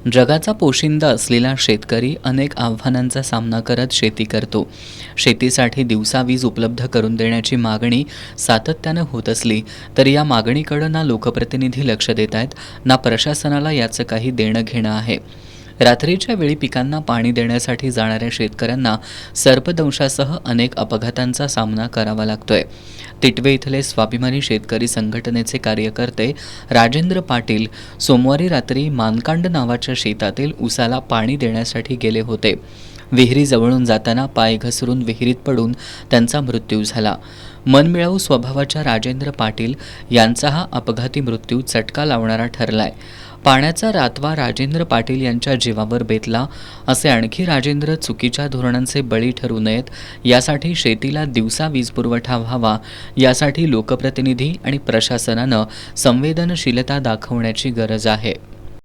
जगाचा पोशिंदा असलेला शेतकरी अनेक आव्हानांचा सामना करत शेती करतो. शेतीसाठी दिवसा वीज उपलब्ध करून देण्याची मागणी सातत्यानं होत असली तरी या मागणीकडे ना लोकप्रतिनिधी लक्ष देत आहेत, ना प्रशासनाला याचं काही देणं घेणं आहे. रात्रीच्या वेळी पिकांना पाणी देण्यासाठी जाणाऱ्या शेतकऱ्यांना सर्पदंशासह अनेक अपघातांचा सामना करावा लागतोय. तिटवे इथले स्वाभिमानी शेतकरी संघटनेचे कार्यकर्ते राजेंद्र पाटील सोमवारी रात्री मानकांड नावाच्या शेतातील ऊसाला पाणी देण्यासाठी गेले होते. विहिरीजवळून जाताना पाय घसरून विहिरीत पडून त्यांचा मृत्यू झाला. मनमिळावू स्वभावाच्या राजेंद्र पाटील यांचा हा अपघाती मृत्यू चटका लावणारा ठरलाय. पाण्याचा रातवा राजेंद्र पाटील यांच्या जीवावर बेतला असे आणखी राजेंद्र चुकीच्या धोरणांचे बळी ठरू नयेत यासाठी शेतीला दिवसा वीज पुरवठा व्हावा यासाठी लोकप्रतिनिधी आणि प्रशासनानं संवेदनशीलता दाखवण्याची गरज आहे.